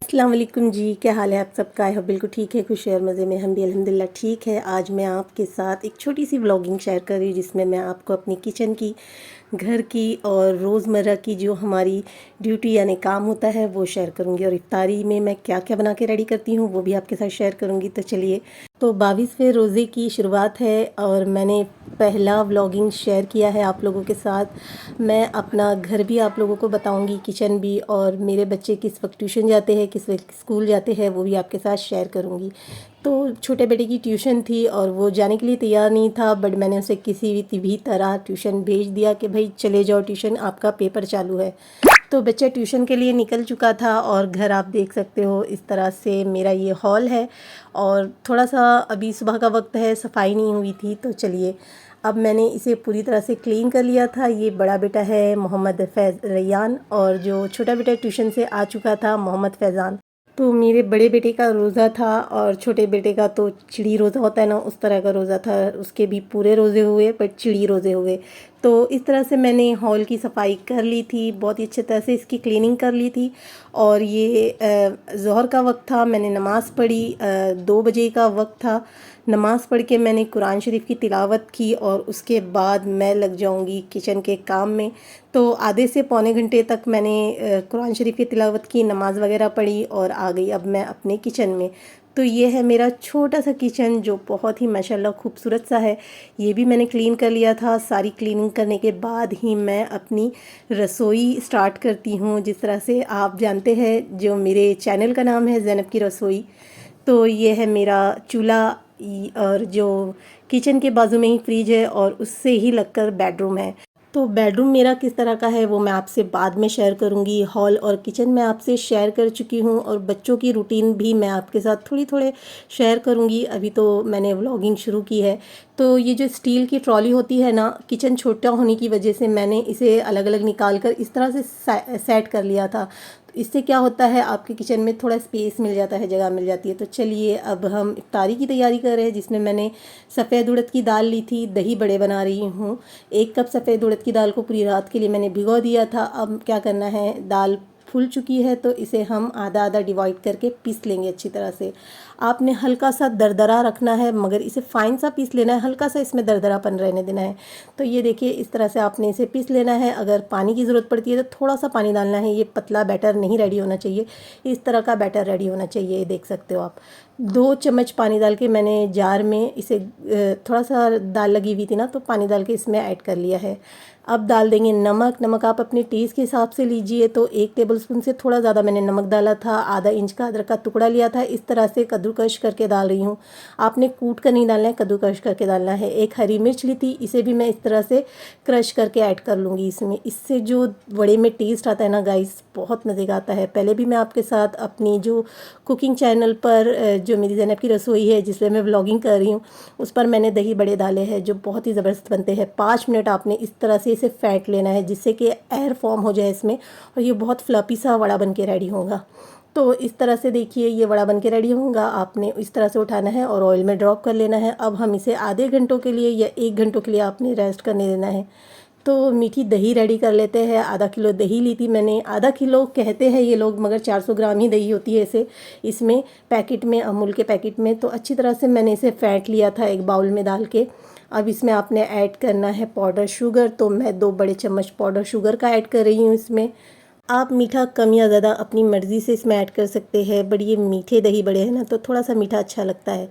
अस्सलाम वालेकुम जी, क्या हाल है आप सबका? आई होप बिल्कुल ठीक है, खुश और मज़े में। हम भी अल्हम्दुलिल्लाह ठीक है। आज मैं आपके साथ एक छोटी सी व्लॉगिंग शेयर कर रही हूँ जिसमें मैं आपको अपनी किचन की, घर की और रोज़मर्रा की जो हमारी ड्यूटी यानी काम होता है वो शेयर करूँगी, और इफ्तारी में मैं क्या क्या बना के रेडी करती हूँ वो भी आपके साथ शेयर करूँगी। तो चलिए, तो 22वें रोज़े की शुरुआत है और मैंने पहला व्लॉगिंग शेयर किया है आप लोगों के साथ। मैं अपना घर भी आप लोगों को बताऊंगी, किचन भी, और मेरे बच्चे किस वक्त ट्यूशन जाते हैं, किस वक्त स्कूल जाते हैं, वो भी आपके साथ शेयर करूंगी। तो छोटे बेटे की ट्यूशन थी और वो जाने के लिए तैयार नहीं था, बट मैंने उसे किसी भी तरह ट्यूशन भेज दिया कि भाई चले जाओ ट्यूशन, आपका पेपर चालू है। तो बच्चा ट्यूशन के लिए निकल चुका था और घर आप देख सकते हो इस तरह से मेरा ये हॉल है। और थोड़ा सा अभी सुबह का वक्त है, सफाई नहीं हुई थी, तो चलिए अब मैंने इसे पूरी तरह से क्लीन कर लिया था। ये बड़ा बेटा है मोहम्मद फैज़ रैयान, और जो छोटा बेटा ट्यूशन से आ चुका था मोहम्मद फैज़ान। तो मेरे बड़े बेटे का रोज़ा था और छोटे बेटे का तो चिड़ी रोज़ा होता है ना, उस तरह का रोज़ा था। उसके भी पूरे रोज़े हुए पर चिड़ी रोज़े हुए। तो इस तरह से मैंने हॉल की सफाई कर ली थी, बहुत ही अच्छे तरह से इसकी क्लीनिंग कर ली थी। और ये ज़ोहर का वक्त था, मैंने नमाज़ पढ़ी, 2 बजे का वक्त था। नमाज़ पढ़ के मैंने कुरान शरीफ की तिलावत की और उसके बाद मैं लग जाऊंगी किचन के काम में। तो आधे से पौने घंटे तक मैंने कुरान शरीफ की तिलावत की, नमाज़ वगैरह पढ़ी और आ गई अब मैं अपने किचन में। तो ये है मेरा छोटा सा किचन जो बहुत ही माशाल्लाह खूबसूरत सा है। ये भी मैंने क्लीन कर लिया था। सारी क्लीनिंग करने के बाद ही मैं अपनी रसोई स्टार्ट करती हूँ। जिस तरह से आप जानते हैं, जो मेरे चैनल का नाम है ज़ैनब की रसोई, तो ये है मेरा चूल्हा, और जो किचन के बाजू में ही फ्रिज है और उससे ही लगकर बेडरूम है। तो बेडरूम मेरा किस तरह का है वो मैं आपसे बाद में शेयर करूंगी। हॉल और किचन मैं आपसे शेयर कर चुकी हूँ और बच्चों की रूटीन भी मैं आपके साथ थोड़ी थोड़े शेयर करूंगी। अभी तो मैंने व्लॉगिंग शुरू की है। तो ये जो स्टील की ट्रॉली होती है ना, किचन छोटा होने की वजह से मैंने इसे अलग अलग निकाल कर इस तरह से सेट कर लिया था। तो इससे क्या होता है, आपके किचन में थोड़ा स्पेस मिल जाता है, जगह मिल जाती है। तो चलिए अब हम इफ्तारी की तैयारी कर रहे हैं, जिसमें मैंने सफ़ेद उड़द की दाल ली थी, दही बड़े बना रही हूँ। 1 कप सफ़ेद उड़द की दाल को पूरी रात के लिए मैंने भिगो दिया था। अब क्या करना है, दाल फूल चुकी है तो इसे हम आधा आधा डिवाइड करके पीस लेंगे अच्छी तरह से। आपने हल्का सा दरदरा रखना है, मगर इसे फाइन सा पीस लेना है, हल्का सा इसमें दरदरापन रहने देना है। तो ये देखिए इस तरह से आपने इसे पीस लेना है। अगर पानी की ज़रूरत पड़ती है तो थोड़ा सा पानी डालना है, ये पतला बैटर नहीं रेडी होना चाहिए, इस तरह का बैटर रेडी होना चाहिए। ये देख सकते हो आप। 2 चम्मच पानी डाल के मैंने जार में इसे, थोड़ा सा दाल लगी हुई थी ना, तो पानी डाल के इसमें ऐड कर लिया है। अब डाल देंगे नमक। नमक आप अपने टेस्ट के हिसाब से लीजिए। तो 1 टेबलस्पून से थोड़ा ज़्यादा मैंने नमक डाला था। आधा इंच का अदरक का टुकड़ा लिया था, इस तरह से कद्दूकश करके डाल रही हूँ। आपने कूट कर नहीं डालना है, कद्दूकश करके डालना है। 1 हरी मिर्च ली थी, इसे भी मैं इस तरह से क्रश करके ऐड कर लूँगी इसमें। इससे जो बड़े में टेस्ट आता है ना गाइस, बहुत मज़े का आता है। पहले भी मैं आपके साथ अपनी जो कुकिंग चैनल पर, जो मेरी ज़ैनब की रसोई है जिसमें मैं व्लॉगिंग कर रही हूँ, उस पर मैंने दही बड़े डाले हैं जो बहुत ही ज़बरदस्त बनते हैं। 5 मिनट आपने इस तरह से इसे फेंट लेना है जिससे कि एयर फॉर्म हो जाए इसमें, और ये बहुत फ्लफी सा वड़ा बन के रेडी होगा। तो इस तरह से देखिए ये वड़ा बन के रेडी होगा। आपने इस तरह से उठाना है और ऑयल में ड्रॉप कर लेना है। अब हम इसे आधे घंटों के लिए या 1 घंटों के लिए आपने रेस्ट करने देना है। तो मीठी दही रेडी कर लेते हैं। आधा किलो दही ली थी मैंने। आधा किलो कहते हैं ये लोग, मगर 400 ग्राम ही दही होती है इसे, इसमें पैकेट में, अमूल के पैकेट में। तो अच्छी तरह से मैंने इसे फेंट लिया था एक बाउल में डाल के। अब इसमें आपने ऐड करना है पाउडर शुगर। तो मैं 2 बड़े चम्मच पाउडर शुगर का ऐड कर रही हूँ इसमें। आप मीठा कम या ज़्यादा अपनी मर्ज़ी से इसमें ऐड कर सकते हैं, बट ये मीठे दही बड़े हैं ना, तो थोड़ा सा मीठा अच्छा लगता है।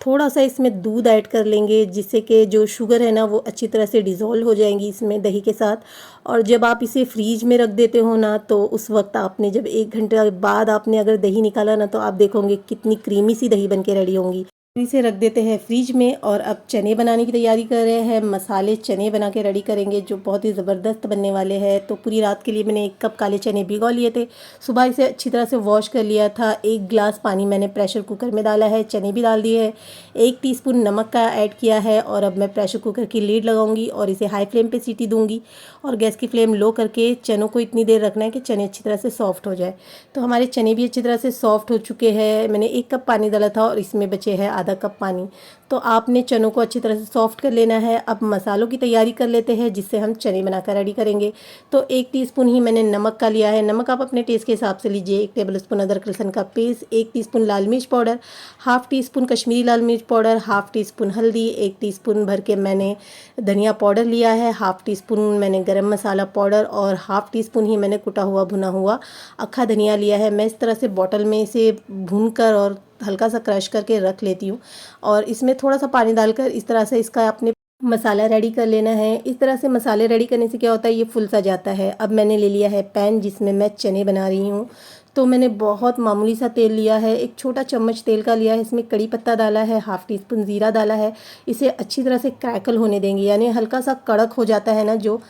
थोड़ा सा इसमें दूध ऐड कर लेंगे जिससे कि जो शुगर है ना वो अच्छी तरह से डिज़ोल्व हो जाएंगी इसमें दही के साथ। और जब आप इसे फ्रीज में रख देते हो ना, तो उस वक्त आपने जब 1 घंटे बाद आपने अगर दही निकाला ना, तो आप देखोगे कितनी क्रीमी सी दही बन के रेडी होंगी। इसे रख देते हैं फ्रिज में। और अब चने बनाने की तैयारी कर रहे हैं। मसाले चने बना के रेडी करेंगे जो बहुत ही ज़बरदस्त बनने वाले हैं। तो पूरी रात के लिए मैंने 1 कप काले चने भिगो लिए थे। सुबह इसे अच्छी तरह से वॉश कर लिया था। 1 गिलास पानी मैंने प्रेशर कुकर में डाला है, चने भी डाल दिए हैं। 1 टीस्पून नमक का ऐड किया है। और अब मैं प्रेशर कुकर की लीड लगाऊंगी और इसे हाई फ्लेम पे सीटी दूंगी, और गैस की फ्लेम लो करके चनों को इतनी देर रखना है कि चने अच्छी तरह से सॉफ्ट हो जाए। तो हमारे चने भी अच्छी तरह से सॉफ्ट हो चुके हैं। मैंने 1 कप पानी डाला था और इसमें बचे हैं आधा कप पानी। तो आपने चनों को अच्छी तरह से सॉफ्ट कर लेना है। अब मसालों की तैयारी कर लेते हैं जिससे हम चने बनाकर रेडी करेंगे। तो 1 टीस्पून ही मैंने नमक का लिया है, नमक आप अपने टेस्ट के हिसाब से लीजिए। 1 टेबलस्पून अदरक लहसुन का पेस्ट, 1 टीस्पून लाल मिर्च पाउडर, हाफ़ टीस्पून कश्मीरी लाल मिर्च पाउडर, हाफ़ टीस्पून हल्दी, 1 टीस्पून भर के मैंने धनिया पाउडर लिया है, हाफ़ टीस्पून मैंने गरम मसाला पाउडर और हाफ़ टीस्पून ही मैंने कुटा हुआ भुना हुआ अक्खा धनिया लिया है। मैं इस तरह से बॉटल में इसे भूनकर और हल्का सा क्रश करके रख लेती हूँ और इसमें थोड़ा सा पानी डालकर इस तरह से इसका अपने मसाला रेडी कर लेना है। इस तरह से मसाले रेडी करने से क्या होता है, ये फुल सा जाता है। अब मैंने ले लिया है पैन जिसमें मैं चने बना रही हूँ। तो मैंने बहुत मामूली सा तेल लिया है, 1 छोटा चम्मच तेल का लिया है। इसमें कड़ी पत्ता डाला है, हाफ़ टीस्पून ज़ीरा डाला है। इसे अच्छी तरह से क्रैकल होने देंगे, यानी हल्का सा कड़क हो जाता है ना जो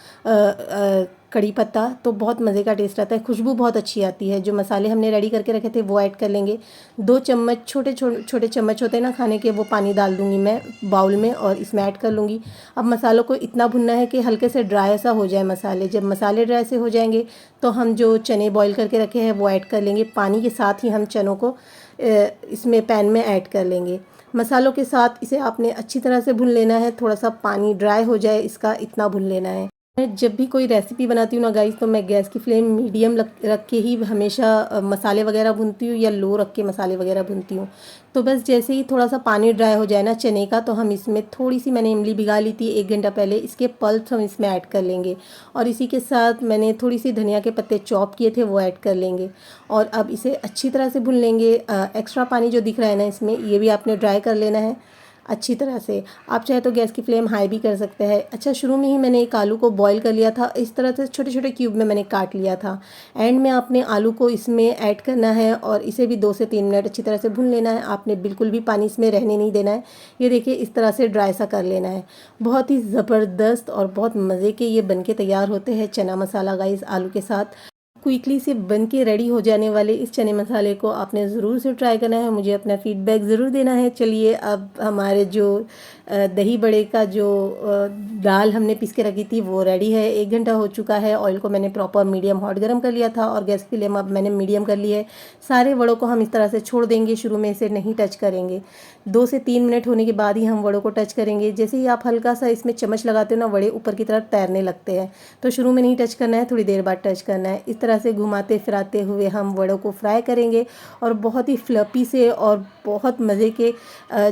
कड़ी पत्ता, तो बहुत मज़े का टेस्ट आता है, खुशबू बहुत अच्छी आती है। जो मसाले हमने रेडी करके रखे थे वो ऐड कर लेंगे। 2 चम्मच छोटे चम्मच होते हैं ना खाने के, वो पानी डाल दूँगी मैं बाउल में और इसमें ऐड कर लूँगी। अब मसालों को इतना भुनना है कि हल्के से ड्राई सा हो जाए मसाले। जब मसाले ड्राई से हो जाएंगे तो हम जो चने बॉईल करके रखे हैं वो ऐड कर लेंगे। पानी के साथ ही हम चनों को इसमें पैन में ऐड कर लेंगे। मसालों के साथ इसे आपने अच्छी तरह से भून लेना है, थोड़ा सा पानी ड्राई हो जाए इसका, इतना भून लेना है। मैं जब भी कोई रेसिपी बनाती हूँ ना गाइस, तो मैं गैस की फ्लेम मीडियम रख के ही हमेशा मसाले वगैरह भूनती हूँ या लो रख के मसाले वगैरह भूनती हूँ। तो बस जैसे ही थोड़ा सा पानी ड्राई हो जाए ना चने का, तो हम इसमें थोड़ी सी मैंने इमली भिगा ली थी 1 घंटा पहले, इसके पल्प हम इसमें ऐड कर लेंगे और इसी के साथ मैंने थोड़ी सी धनिया के पत्ते चॉप किए थे वो ऐड कर लेंगे और अब इसे अच्छी तरह से भून लेंगे। एक्स्ट्रा पानी जो दिख रहा है ना इसमें, ये भी आपने ड्राई कर लेना है अच्छी तरह से। आप चाहे तो गैस की फ्लेम हाई भी कर सकते हैं। अच्छा, शुरू में ही मैंने एक आलू को बॉईल कर लिया था, इस तरह से छोटे छोटे क्यूब में मैंने काट लिया था। एंड में आपने आलू को इसमें ऐड करना है और इसे भी 2 से 3 मिनट अच्छी तरह से भून लेना है। आपने बिल्कुल भी पानी इसमें रहने नहीं देना है। ये देखिए इस तरह से ड्राई सा कर लेना है। बहुत ही ज़बरदस्त और बहुत मज़े के ये बनके तैयार होते हैं चना मसाला गाइस आलू के साथ। क्विकली से बन के रेडी हो जाने वाले इस चने मसाले को आपने ज़रूर से ट्राई करना है, मुझे अपना फीडबैक ज़रूर देना है। चलिए अब हमारे जो दही बड़े का जो दाल हमने पीस के रखी थी वो रेडी है। 1 घंटा हो चुका है। ऑयल को मैंने प्रॉपर मीडियम हॉट गर्म कर लिया था और गैस की फ्लेम अब मैंने मीडियम कर ली है। सारे वड़ों को हम इस तरह से छोड़ देंगे, शुरू में इसे नहीं टच करेंगे। 2 से 3 मिनट होने के बाद ही हम वड़ों को टच करेंगे। जैसे ही आप हल्का सा इसमें चम्मच लगाते हो ना, वड़े ऊपर की तरफ तैरने लगते हैं, तो शुरू में नहीं टच करना है, थोड़ी देर बाद टच करना है। इस तरह से घुमाते फिराते हुए हम वड़ों को फ्राई करेंगे और बहुत ही फ्लपी से और बहुत मज़े के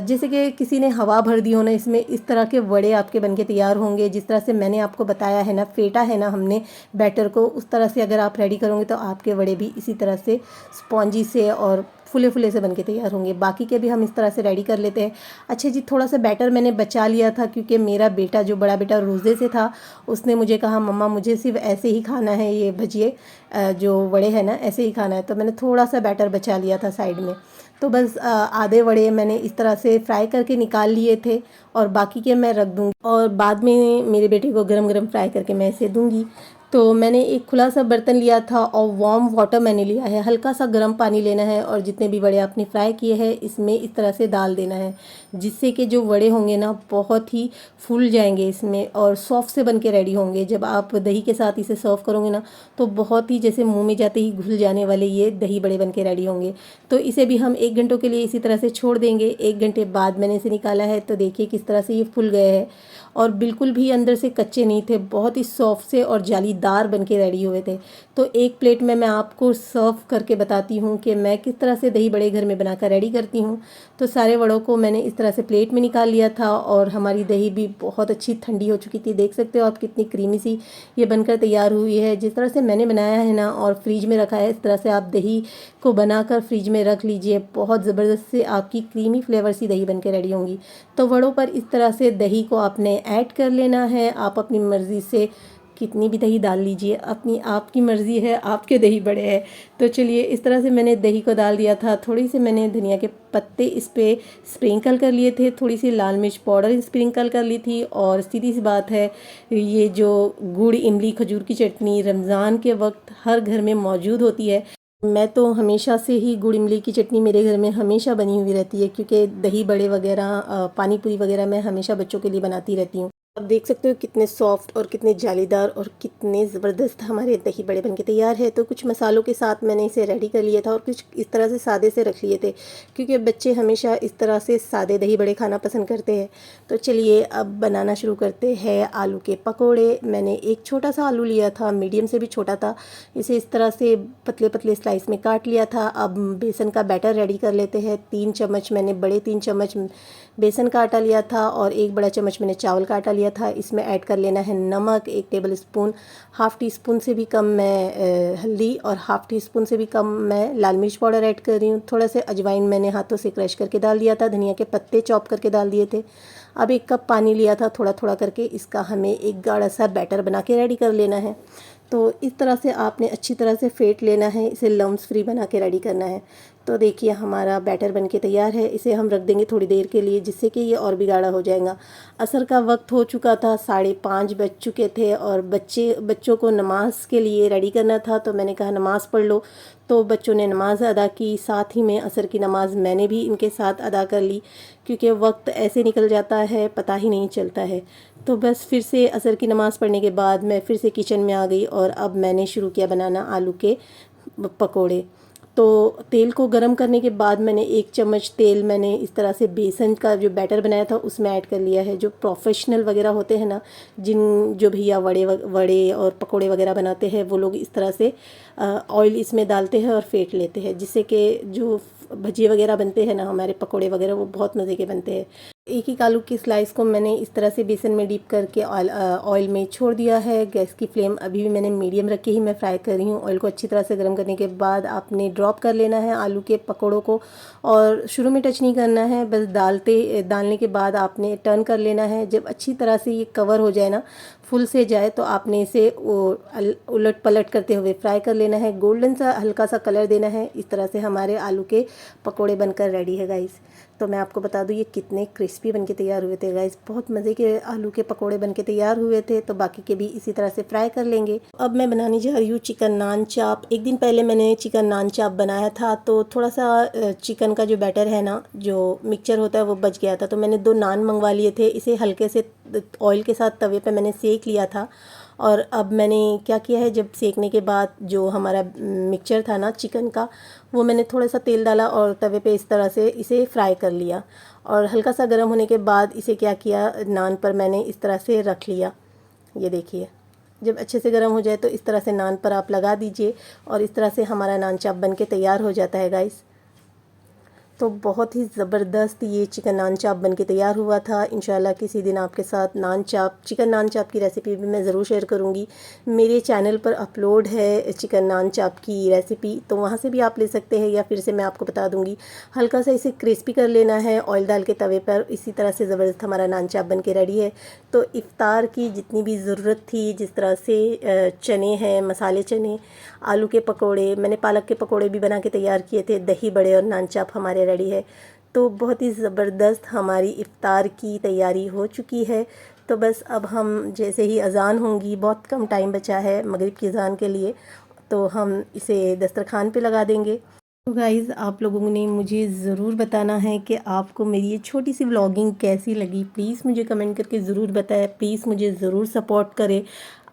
जैसे कि किसी ने हवा भर दी हो ना इसमें, इस तरह के वड़े आपके बनके तैयार होंगे। जिस तरह से मैंने आपको बताया है ना, फेटा है ना हमने बैटर को, उस तरह से अगर आप रेडी करोगे तो आपके वड़े भी इसी तरह से स्पॉन्जी से और फुले फुले से बनके तैयार होंगे। बाकी के भी हम इस तरह से रेडी कर लेते हैं। अच्छा जी, थोड़ा सा बैटर मैंने बचा लिया था क्योंकि मेरा बेटा जो बड़ा बेटा रोज़े से था, उसने मुझे कहा मम्मा मुझे सिर्फ ऐसे ही खाना है, ये भजिए जो वड़े हैं ना ऐसे ही खाना है। तो मैंने थोड़ा सा बैटर बचा लिया था साइड में। तो बस आधे वड़े मैंने इस तरह से फ्राई करके निकाल लिए थे और बाकी के मैं रख दूँगी और बाद में मेरे बेटे को गरम गरम फ्राई करके मैं इसे दूँगी। तो मैंने एक खुला सा बर्तन लिया था और वार्म वाटर मैंने लिया है। हल्का सा गर्म पानी लेना है और जितने भी वड़े आपने फ्राई किए हैं इसमें इस तरह से डाल देना है, जिससे कि जो वड़े होंगे ना बहुत ही फूल जाएंगे इसमें और सॉफ्ट से बन के रेडी होंगे। जब आप दही के साथ इसे सर्व करोगे ना, तो बहुत ही जैसे मुंह में जाते ही घुल जाने वाले ये दही बड़े बन के रेडी होंगे। तो इसे भी हम 1 घंटों के लिए इसी तरह से छोड़ देंगे। 1 घंटे बाद मैंने इसे निकाला है, तो देखिए किस तरह से ये फूल गए हैं और बिल्कुल भी अंदर से कच्चे नहीं थे, बहुत ही सॉफ्ट से और जालीदार बनके रेडी हुए थे। तो एक प्लेट में मैं आपको सर्व करके बताती हूँ कि मैं किस तरह से दही बड़े घर में बनाकर रेडी करती हूँ। तो सारे वड़ों को मैंने इस तरह से प्लेट में निकाल लिया था और हमारी दही भी बहुत अच्छी ठंडी हो चुकी थी। देख सकते हो आप कितनी क्रीमी सी ये बनकर तैयार हुई है। जिस तरह से मैंने बनाया है ना और फ्रिज में रखा है, इस तरह से आप दही को बनाकर फ्रिज में रख लीजिए, बहुत ज़बरदस्त से आपकी क्रीमी फ्लेवर सी दही बनकर रेडी होंगी। तो वड़ों पर इस तरह से दही को आपने ऐड कर लेना है। आप अपनी मर्ज़ी से कितनी भी दही डाल लीजिए, अपनी आपकी मर्ज़ी है, आपके दही बड़े हैं। तो चलिए इस तरह से मैंने दही को डाल दिया था। थोड़ी सी मैंने धनिया के पत्ते इस पर स्प्रिंकल कर लिए थे, थोड़ी सी लाल मिर्च पाउडर स्प्रिंकल कर ली थी। और सीधी सी बात है, ये जो गुड़ इमली खजूर की चटनी रमज़ान के वक्त हर घर में मौजूद होती है। मैं तो हमेशा से ही गुड़ इमली की चटनी मेरे घर में हमेशा बनी हुई रहती है, क्योंकि दही बड़े वगैरह पानी पूरी वगैरह मैं हमेशा बच्चों के लिए बनाती रहती हूँ। आप देख सकते हो कितने सॉफ्ट और कितने जालीदार और कितने ज़बरदस्त हमारे दही बड़े बनके तैयार है। तो कुछ मसालों के साथ मैंने इसे रेडी कर लिया था और कुछ इस तरह से सादे से रख लिए थे, क्योंकि बच्चे हमेशा इस तरह से सादे दही बड़े खाना पसंद करते हैं। तो चलिए अब बनाना शुरू करते हैं आलू के पकोड़े। मैंने एक छोटा सा आलू लिया था, मीडियम से भी छोटा था। इसे इस तरह से पतले पतले स्लाइस में काट लिया था। अब बेसन का बैटर रेडी कर लेते हैं। 3 चम्मच मैंने बड़े 3 चम्मच बेसन का आटा लिया था और 1 बड़ा चम्मच मैंने चावल का आटा लिया था। इसमें ऐड कर लेना है नमक 1 table spoon, half tea spoon से भी कम मैं हल्दी और हाफ़ टी स्पून से भी कम मैं लाल मिर्च पाउडर ऐड कर रही हूँ। थोड़ा सा अजवाइन मैंने हाथों से क्रश करके डाल दिया था, धनिया के पत्ते चॉप करके डाल दिए थे। अब 1 कप पानी लिया था, थोड़ा थोड़ा करके इसका हमें एक गाढ़ा सा बैटर बना के रेडी कर लेना है। तो इस तरह से आपने अच्छी तरह से फेंट लेना है, इसे लम्स फ्री बना के रेडी करना है। तो देखिए हमारा बैटर बनके तैयार है। इसे हम रख देंगे थोड़ी देर के लिए, जिससे कि ये और भी गाढ़ा हो जाएगा। असर का वक्त हो चुका था, 5:30 बज चुके थे और बच्चों को नमाज के लिए रेडी करना था। तो मैंने कहा नमाज़ पढ़ लो। तो बच्चों ने नमाज़ अदा की, साथ ही में असर की नमाज़ मैंने भी इनके साथ अदा कर ली, क्योंकि वक्त ऐसे निकल जाता है पता ही नहीं चलता है। तो बस फिर से असर की नमाज़ पढ़ने के बाद मैं फिर से किचन में आ गई और अब मैंने शुरू किया बनाना आलू के पकोड़े। तो तेल को गरम करने के बाद मैंने 1 चम्मच तेल मैंने इस तरह से बेसन का जो बैटर बनाया था उसमें ऐड कर लिया है। जो प्रोफेशनल वगैरह होते हैं ना, जो भैया वड़े और पकोड़े वगैरह बनाते हैं, वो लोग इस तरह से ऑयल इसमें डालते हैं और फेंट लेते हैं, जिससे कि जो भजिए वगैरह बनते हैं ना, हमारे पकोड़े वगैरह, वो बहुत मज़े के बनते हैं। एक एक आलू की स्लाइस को मैंने इस तरह से बेसन में डीप करके ऑयल में छोड़ दिया है। गैस की फ्लेम अभी भी मैंने मीडियम रख के ही मैं फ्राई कर रही हूँ। ऑयल को अच्छी तरह से गर्म करने के बाद आपने ड्रॉप कर लेना है आलू के पकोड़ों को, और शुरू में टच नहीं करना है, बस डालने के बाद आपने टर्न कर लेना है। जब अच्छी तरह से ये कवर हो जाए ना, फुल से जाए, तो आपने इसे उलट पलट करते हुए फ्राई कर लेना है। गोल्डन सा हल्का सा कलर देना है। इस तरह से हमारे आलू के पकोड़े बनकर रेडी है गाइस। तो मैं आपको बता दूं ये कितने क्रिस्पी बनके तैयार हुए थे गाइस। बहुत मज़े के आलू के पकोड़े बनके तैयार हुए थे। तो बाकी के भी इसी तरह से फ्राई कर लेंगे। अब मैं बनाने जा रही हूँ चिकन नान चाप। एक दिन पहले मैंने चिकन नान चाप बनाया था, तो थोड़ा सा चिकन का जो बैटर है ना, जो मिक्सचर होता है, वो बच गया था। तो मैंने 2 नान मंगवा लिए थे। इसे हल्के से ऑयल के साथ तवे पे मैंने सेक लिया था। और अब मैंने क्या किया है, जब सेकने के बाद जो हमारा मिक्सचर था ना चिकन का, वो मैंने थोड़ा सा तेल डाला और तवे पे इस तरह से इसे फ्राई कर लिया। और हल्का सा गर्म होने के बाद इसे क्या किया, नान पर मैंने इस तरह से रख लिया। ये देखिए, जब अच्छे से गर्म हो जाए तो इस तरह से नान पर आप लगा दीजिए और इस तरह से हमारा नान चाप बन के तैयार हो जाता है गाइस। तो बहुत ही ज़बरदस्त ये चिकन नान चाप बन के तैयार हुआ था। इंशाल्लाह किसी दिन आपके साथ चिकन नान चाप की रेसिपी भी मैं ज़रूर शेयर करूँगी। मेरे चैनल पर अपलोड है चिकन नान चाप की रेसिपी, तो वहाँ से भी आप ले सकते हैं, या फिर से मैं आपको बता दूँगी। हल्का सा इसे क्रिस्पी कर लेना है ऑयल डाल के तवे पर। इसी तरह से ज़बरदस्त हमारा नान चाप बन के रेडी है। तो इफ़्तार की जितनी भी ज़रूरत थी, जिस तरह से चने हैं, मसाले चने, आलू के पकोड़े, मैंने पालक के पकोड़े भी बना के तैयार किए थे, दही बड़े और नान चाप हमारे रेडी है। तो बहुत ही ज़बरदस्त हमारी इफ़्तार की तैयारी हो चुकी है। तो बस अब हम जैसे ही अज़ान होंगी, बहुत कम टाइम बचा है मगरिब की अज़ान के लिए, तो हम इसे दस्तरखान पे लगा देंगे। तो गाइज़, आप लोगों ने मुझे ज़रूर बताना है कि आपको मेरी ये छोटी सी व्लॉगिंग कैसी लगी। प्लीज़ मुझे कमेंट करके ज़रूर बताएं। प्लीज़ मुझे ज़रूर सपोर्ट करें।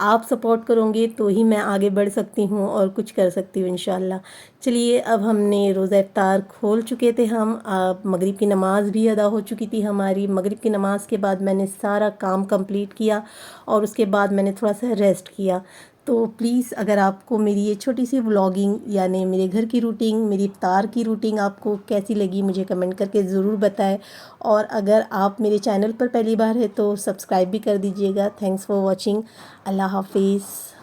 आप सपोर्ट करोगे तो ही मैं आगे बढ़ सकती हूँ और कुछ कर सकती हूँ इंशाल्लाह। चलिए, अब हमने रोज़ा इफ्तार खोल चुके थे हम। अब मगरिब की नमाज़ भी अदा हो चुकी थी हमारी। मगरिब की नमाज़ के बाद मैंने सारा काम कंप्लीट किया और उसके बाद मैंने थोड़ा सा रेस्ट किया। तो प्लीज़, अगर आपको मेरी ये छोटी सी व्लॉगिंग, यानी मेरे घर की रूटीन, मेरी इफ्तार की रूटीन आपको कैसी लगी, मुझे कमेंट करके ज़रूर बताएं। और अगर आप मेरे चैनल पर पहली बार है तो सब्सक्राइब भी कर दीजिएगा। Thanks for watching. अल्लाह हाफिज़।